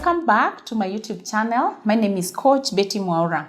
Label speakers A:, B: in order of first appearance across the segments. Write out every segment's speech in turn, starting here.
A: Welcome back to my YouTube channel. My name is Coach Betty Mwaura.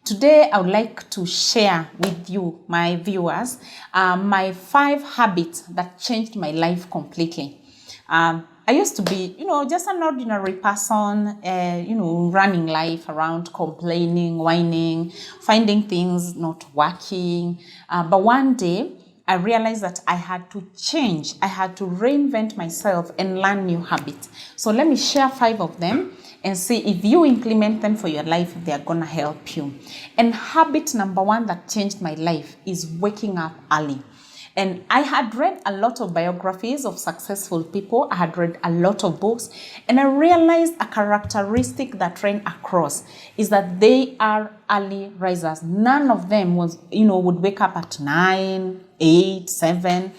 A: Today, I would like to share with you, my viewers, my 5 habits that changed my life completely. I used to be, just an ordinary person, running life around, complaining, whining, finding things not working. But one day, I realized that I had to change. I had to reinvent myself and learn new habits. So let me share 5 of them and see if you implement them for your life, if they're gonna help you. And habit number 1 that changed my life is waking up early. And I had read a lot of biographies of successful people. I had read a lot of books, and I realized a characteristic that ran across is that they are early risers. None of them would wake up at 9, 8, 7.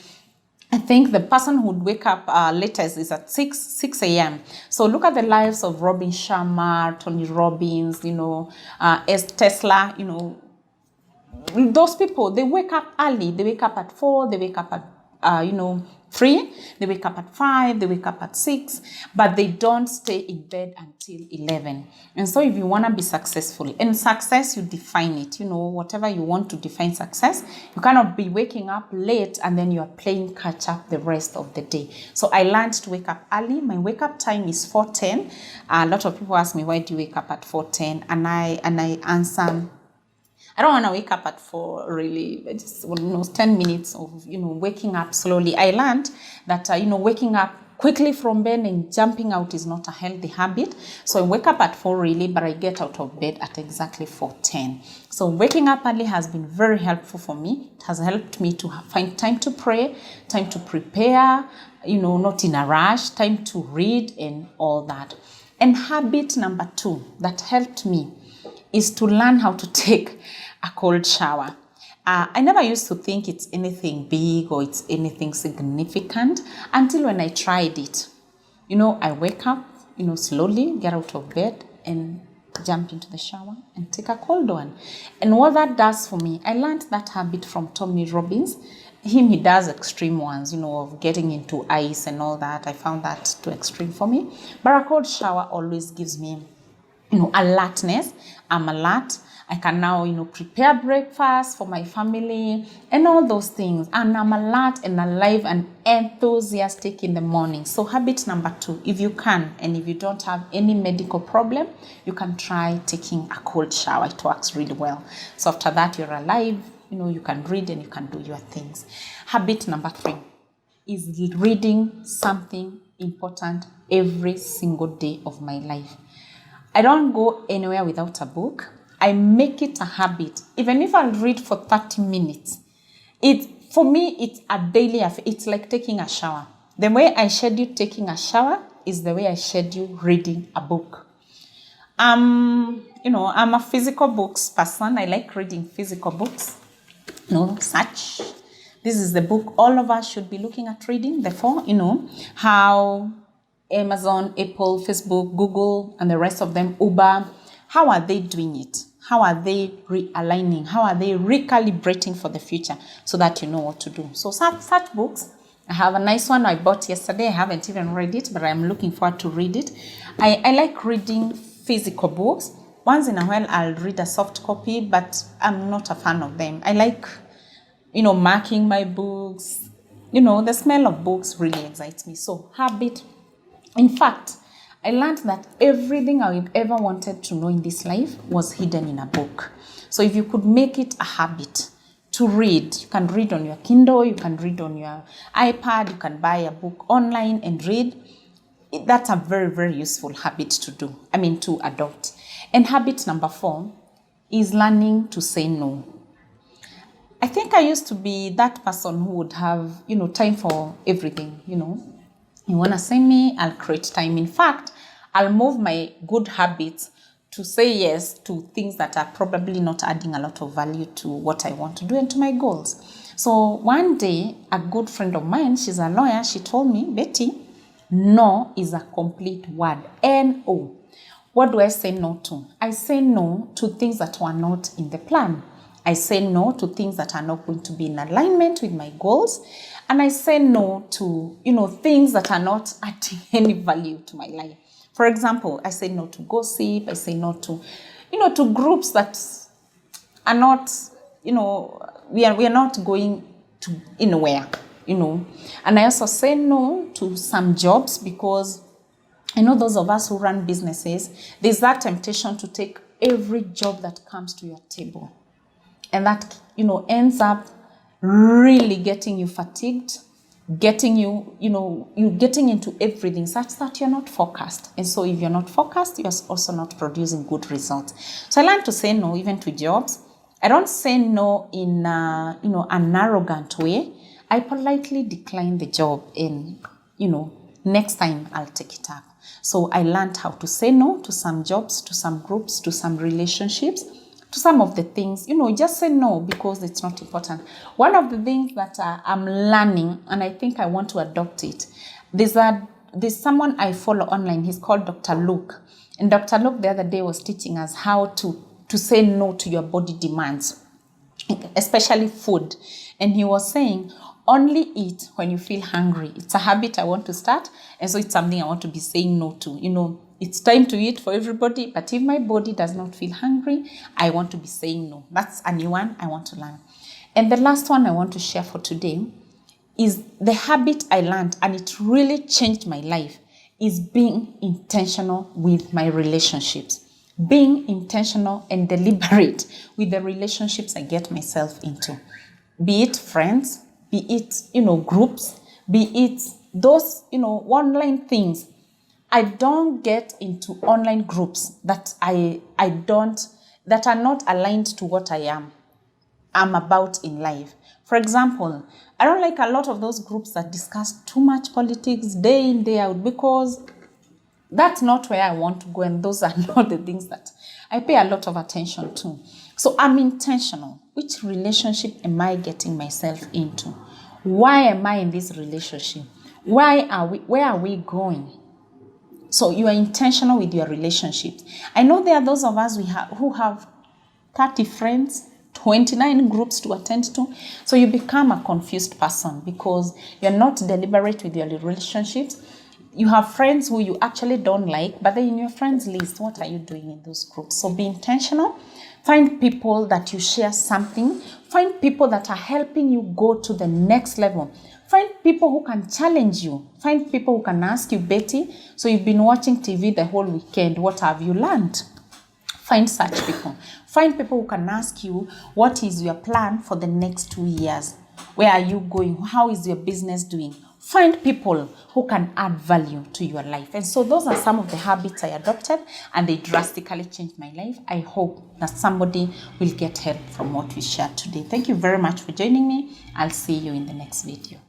A: I think the person who would wake up latest is at 6 a.m. So look at the lives of Robin Sharma, Tony Robbins, Tesla, those people, they wake up early. They wake up at 4, they wake up at 3, they wake up at 5, they wake up at 6, but they don't stay in bed until 11. And so if you want to be successful, and success, you define it, whatever you want to define success, you cannot be waking up late and then you are playing catch up the rest of the day. So I learned to wake up early. My wake up time is 4:10. A lot of people ask me, why do you wake up at 4:10? And I answer, I don't want to wake up at 4 really. Just 10 minutes of waking up slowly. I learned that waking up quickly from bed and jumping out is not a healthy habit. So I wake up at 4 really, but I get out of bed at exactly 4:10. So waking up early has been very helpful for me. It has helped me to find time to pray, time to prepare, not in a rush, time to read and all that. And habit number 2 that helped me is to learn how to take a cold shower. I never used to think it's anything big or it's anything significant until when I tried it. I wake up, slowly get out of bed and jump into the shower and take a cold one. And what that does for me, I learned that habit from Tony Robbins. He does extreme ones, of getting into ice and all that. I found that too extreme for me. But a cold shower always gives me alertness. I'm alert. I can now, prepare breakfast for my family and all those things. And I'm alert and alive and enthusiastic in the morning. So habit number 2, if you can, and if you don't have any medical problem, you can try taking a cold shower. It works really well. So after that, you're alive, you can read and you can do your things. Habit number 3 is reading something important every single day of my life. I don't go anywhere without a book. I make it a habit. Even if I read for 30 minutes, for me, it's a daily affair. It's like taking a shower. The way I schedule taking a shower is the way I schedule reading a book. I'm a physical books person. I like reading physical books. Such. This is the book all of us should be looking at reading. Therefore, how Amazon, Apple, Facebook, Google, and the rest of them, Uber, how are they doing it? How are they realigning? How are they recalibrating for the future so that you know what to do? So such books. I have a nice one I bought yesterday. I haven't even read it, but I'm looking forward to read it. I like reading physical books. Once in a while, I'll read a soft copy, but I'm not a fan of them. I like, marking my books. The smell of books really excites me. So habit. In fact, I learned that everything I've ever wanted to know in this life was hidden in a book. So if you could make it a habit to read, you can read on your Kindle, you can read on your iPad, you can buy a book online and read. That's a very, very useful habit to adopt. And habit number 4 is learning to say no. I think I used to be that person who would have, time for everything, You want to send me, I'll create time. In fact, I'll move my good habits to say yes to things that are probably not adding a lot of value to what I want to do and to my goals. So one day, a good friend of mine, she's a lawyer, she told me, Betty, no is a complete word. N-O. What do I say no to? I say no to things that were not in the plan. I say no to things that are not going to be in alignment with my goals. And I say no to, things that are not adding any value to my life. For example, I say no to gossip. I say no to, to groups that are not, we are not going to anywhere, And I also say no to some jobs because I know those of us who run businesses, there's that temptation to take every job that comes to your table. And that, ends up really getting you fatigued, getting you, you getting into everything such that you're not focused. And so if you're not focused, you're also not producing good results. So I learned to say no even to jobs. I don't say no in, an arrogant way. I politely decline the job and, next time I'll take it up. So I learned how to say no to some jobs, to some groups, to some relationships, to some of the things, just say no because it's not important. One of the things that I'm learning, and I think I want to adopt it, there's someone I follow online. He's called Dr. Luke. And Dr. Luke the other day was teaching us how to say no to your body demands, especially food. And he was saying, only eat when you feel hungry. It's a habit I want to start. And so it's something I want to be saying no to. It's time to eat for everybody. But if my body does not feel hungry, I want to be saying no. That's a new one I want to learn. And the last one I want to share for today is the habit I learned, and it really changed my life, is being intentional with my relationships. Being intentional and deliberate with the relationships I get myself into. Be it friends, be it, groups, be it those, online things. I don't get into online groups that that are not aligned to what I'm about in life. For example, I don't like a lot of those groups that discuss too much politics day in, day out, because that's not where I want to go, and those are not the things that I pay a lot of attention to. So I'm intentional. Which relationship am I getting myself into? Why am I in this relationship? Where are we going? So you are intentional with your relationships. I know there are those of us who have 30 friends, 29 groups to attend to. So you become a confused person because you're not deliberate with your relationships. You have friends who you actually don't like, but then in your friends list, what are you doing in those groups? So be intentional. Find people that you share something. Find people that are helping you go to the next level. Find people who can challenge you. Find people who can ask you, Betty, so you've been watching TV the whole weekend. What have you learned? Find such people. Find people who can ask you, what is your plan for the next 2 years? Where are you going? How is your business doing? Find people who can add value to your life. And so those are some of the habits I adopted, and they drastically changed my life. I hope that somebody will get help from what we shared today. Thank you very much for joining me. I'll see you in the next video.